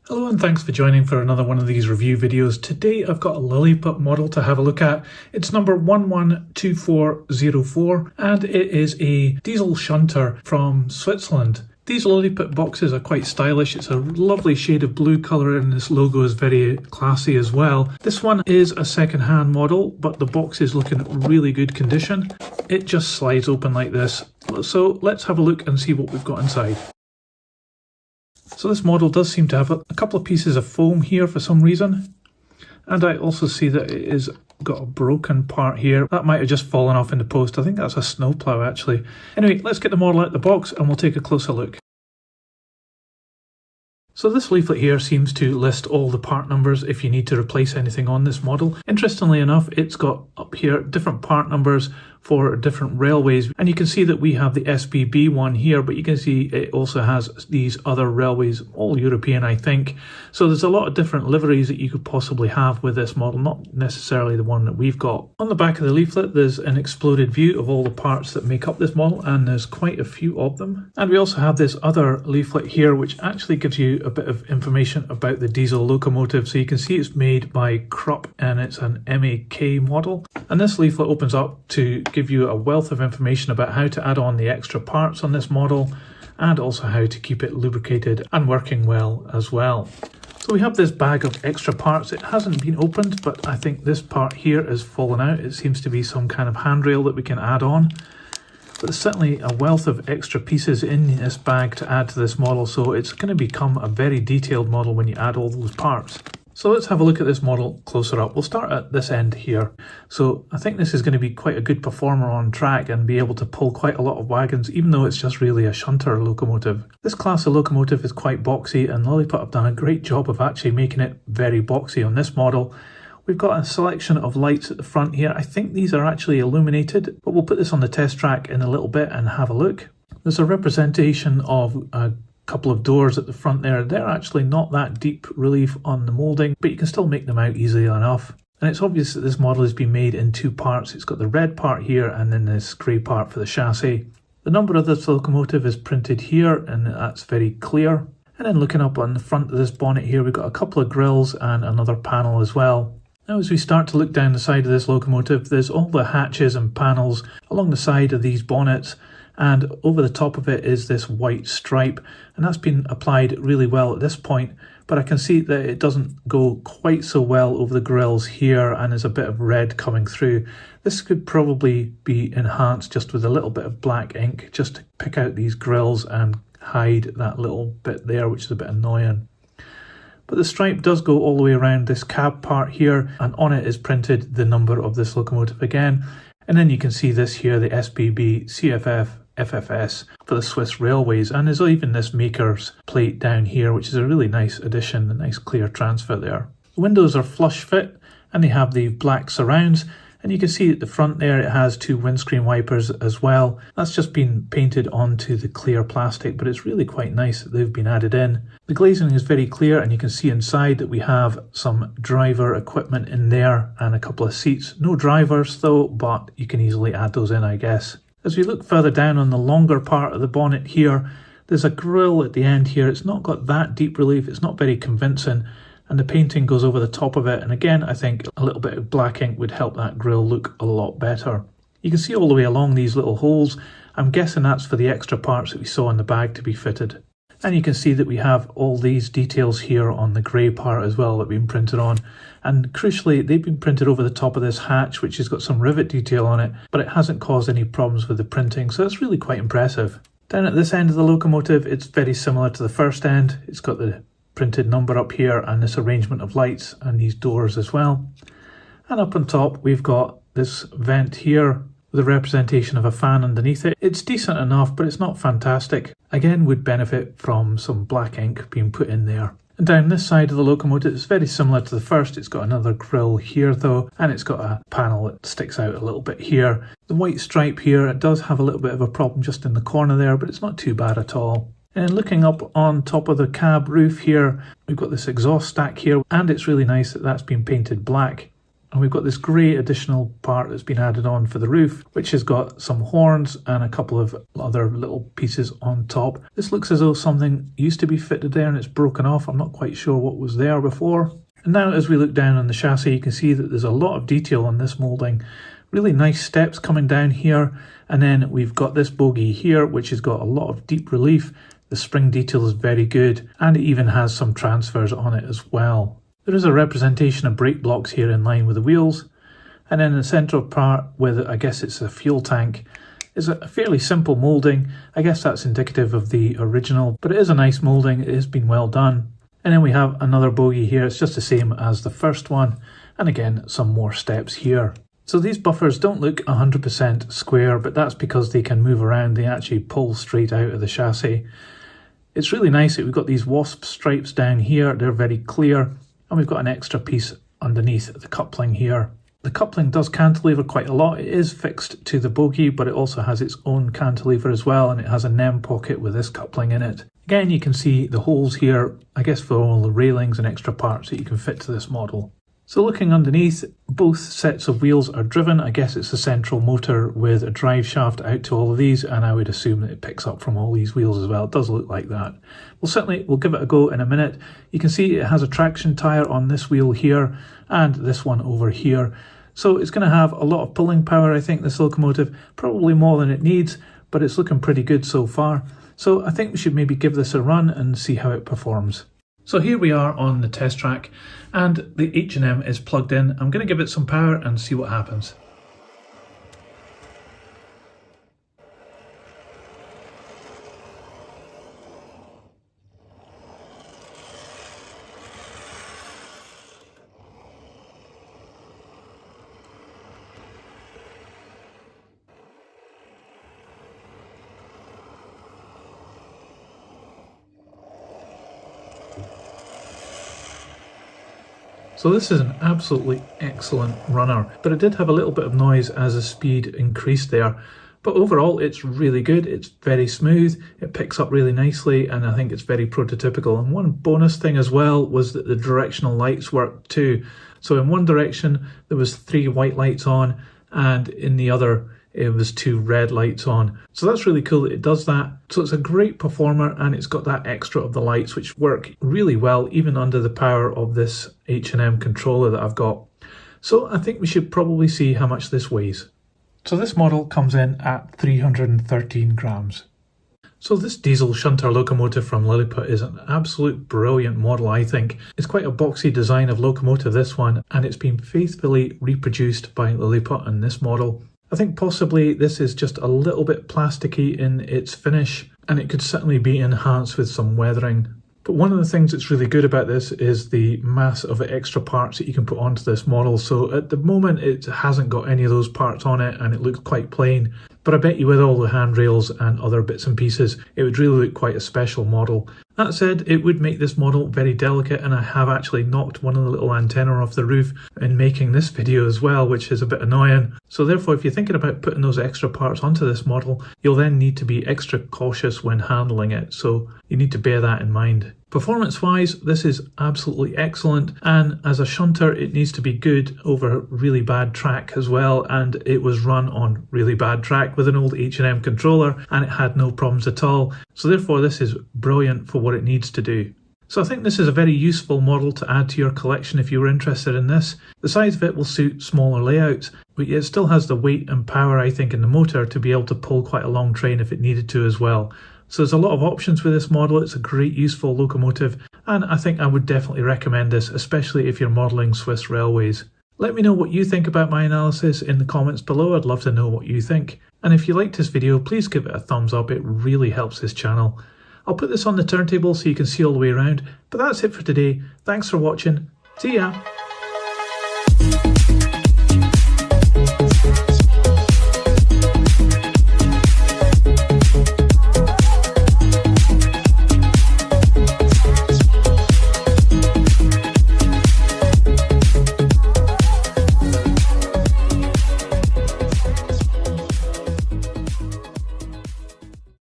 Hello and thanks for joining for another one of these review videos. Today I've got a Liliput model to have a look at. It's number 112404 and it is a diesel shunter from Switzerland. These Liliput boxes are quite stylish. It's a lovely shade of blue colour and this logo is very classy as well. This one is a second-hand model, but the box is looking really good condition. It just slides open like this. So let's have a look and see what we've got inside. So this model does seem to have a couple of pieces of foam here for some reason. And I also see that it is got a broken part here. That might have just fallen off in the post. I think that's a snowplow actually. Anyway, let's get the model out of the box and we'll take a closer look. So this leaflet here seems to list all the part numbers if you need to replace anything on this model. Interestingly enough, it's got up here different part numbers for different railways, and you can see that we have the SBB one here, but you can see it also has these other railways, all European I think. So there's a lot of different liveries that you could possibly have with this model, not necessarily the one that we've got. On the back of the leaflet there's an exploded view of all the parts that make up this model, and there's quite a few of them. And we also have this other leaflet here which actually gives you a bit of information about the diesel locomotive. So you can see it's made by Krupp and it's an MaK model. And this leaflet opens up to give you a wealth of information about how to add on the extra parts on this model and also how to keep it lubricated and working well as well. So we have this bag of extra parts. It hasn't been opened, but I think this part here has fallen out. It seems to be some kind of handrail that we can add on. But there's certainly a wealth of extra pieces in this bag to add to this model, so it's going to become a very detailed model when you add all those parts. So let's have a look at this model closer up. We'll start at this end here. So I think this is going to be quite a good performer on track and be able to pull quite a lot of wagons, even though it's just really a shunter locomotive. This class of locomotive is quite boxy, and Liliput have done a great job of actually making it very boxy on this model. We've got a selection of lights at the front here. I think these are actually illuminated, but we'll put this on the test track in a little bit and have a look. There's a representation of a couple of doors at the front there. They're actually not that deep relief on the moulding, but you can still make them out easily enough. And it's obvious that this model has been made in two parts. It's got the red part here and then this grey part for the chassis. The number of this locomotive is printed here and that's very clear. And then looking up on the front of this bonnet here, we've got a couple of grills and another panel as well. Now as we start to look down the side of this locomotive, there's all the hatches and panels along the side of these bonnets, and over the top of it is this white stripe, and that's been applied really well at this point, but I can see that it doesn't go quite so well over the grills here, and there's a bit of red coming through. This could probably be enhanced just with a little bit of black ink just to pick out these grills and hide that little bit there, which is a bit annoying. But the stripe does go all the way around this cab part here, and on it is printed the number of this locomotive again. And then you can see this here, the SBB CFF FFS for the Swiss Railways, and there's even this maker's plate down here, which is a really nice addition, a nice clear transfer there. The windows are flush fit and they have the black surrounds, and you can see at the front there it has two windscreen wipers as well. That's just been painted onto the clear plastic, but it's really quite nice that they've been added in. The glazing is very clear, and you can see inside that we have some driver equipment in there and a couple of seats. No drivers though, but you can easily add those in, I guess. As we look further down on the longer part of the bonnet here, there's a grille at the end here. It's not got that deep relief, it's not very convincing, and the painting goes over the top of it, and again I think a little bit of black ink would help that grille look a lot better. You can see all the way along these little holes. I'm guessing that's for the extra parts that we saw in the bag to be fitted. And you can see that we have all these details here on the grey part as well that have been printed on. And crucially, they've been printed over the top of this hatch, which has got some rivet detail on it, but it hasn't caused any problems with the printing, so it's really quite impressive. Down at this end of the locomotive, it's very similar to the first end. It's got the printed number up here and this arrangement of lights and these doors as well. And up on top, we've got this vent here with a representation of a fan underneath it. It's decent enough, but it's not fantastic. Again, would benefit from some black ink being put in there. And down this side of the locomotive, it's very similar to the first. It's got another grille here though, and it's got a panel that sticks out a little bit here. The white stripe here, it does have a little bit of a problem just in the corner there, but it's not too bad at all. And looking up on top of the cab roof here, we've got this exhaust stack here, and it's really nice that that's been painted black. And we've got this grey additional part that's been added on for the roof, which has got some horns and a couple of other little pieces on top. This looks as though something used to be fitted there and it's broken off. I'm not quite sure what was there before. And now as we look down on the chassis, you can see that there's a lot of detail on this moulding. Really nice steps coming down here. And then we've got this bogie here, which has got a lot of deep relief. The spring detail is very good, and it even has some transfers on it as well. There is a representation of brake blocks here in line with the wheels. And then the central part, with I guess it's a fuel tank, is a fairly simple moulding. I guess that's indicative of the original, but it is a nice moulding. It has been well done. And then we have another bogie here. It's just the same as the first one. And again, some more steps here. So these buffers don't look 100% square, but that's because they can move around. They actually pull straight out of the chassis. It's really nice that we've got these wasp stripes down here. They're very clear. And we've got an extra piece underneath the coupling here. The coupling does cantilever quite a lot. It is fixed to the bogie, but it also has its own cantilever as well, and it has a NEM pocket with this coupling in it. Again, you can see the holes here, I guess for all the railings and extra parts that you can fit to this model. So looking underneath, both sets of wheels are driven. I guess it's a central motor with a drive shaft out to all of these, and I would assume that it picks up from all these wheels as well. It does look like that. Well, we'll give it a go in a minute. You can see it has a traction tyre on this wheel here and this one over here. So it's going to have a lot of pulling power, I think, this locomotive, probably more than it needs, but it's looking pretty good so far. So I think we should maybe give this a run and see how it performs. So here we are on the test track and the H&M is plugged in. I'm going to give it some power and see what happens. So this is an absolutely excellent runner, but it did have a little bit of noise as the speed increased there. But overall, it's really good. It's very smooth. It picks up really nicely, and I think it's very prototypical. And one bonus thing as well was that the directional lights worked too. So in one direction, there was 3 white lights on, and in the other, it was 2 red lights on. So that's really cool that it does that. So it's a great performer, and it's got that extra of the lights, which work really well, even under the power of this H&M controller that I've got. So I think we should probably see how much this weighs. So this model comes in at 313 grams. So this diesel Shunter locomotive from Liliput is an absolute brilliant model, I think. It's quite a boxy design of locomotive, this one, and it's been faithfully reproduced by Liliput in this model. I think possibly this is just a little bit plasticky in its finish, and it could certainly be enhanced with some weathering. But one of the things that's really good about this is the mass of extra parts that you can put onto this model. So at the moment it hasn't got any of those parts on it and it looks quite plain. But I bet you with all the handrails and other bits and pieces, it would really look quite a special model. That said, it would make this model very delicate, and I have actually knocked one of the little antenna off the roof in making this video as well, which is a bit annoying. So therefore, if you're thinking about putting those extra parts onto this model, you'll then need to be extra cautious when handling it. So you need to bear that in mind. Performance-wise, this is absolutely excellent, and as a shunter, it needs to be good over really bad track as well, and it was run on really bad track with an old H&M controller, and it had no problems at all. So therefore, this is brilliant for what it needs to do. So I think this is a very useful model to add to your collection if you were interested in this. The size of it will suit smaller layouts, but it still has the weight and power, I think, in the motor to be able to pull quite a long train if it needed to as well. So there's a lot of options with this model. It's a great useful locomotive, and I think I would definitely recommend this, especially if you're modelling Swiss railways. Let me know what you think about my analysis in the comments below. I'd love to know what you think. And if you liked this video, please give it a thumbs up. It really helps this channel. I'll put this on the turntable so you can see all the way around. But that's it for today. Thanks for watching. See ya!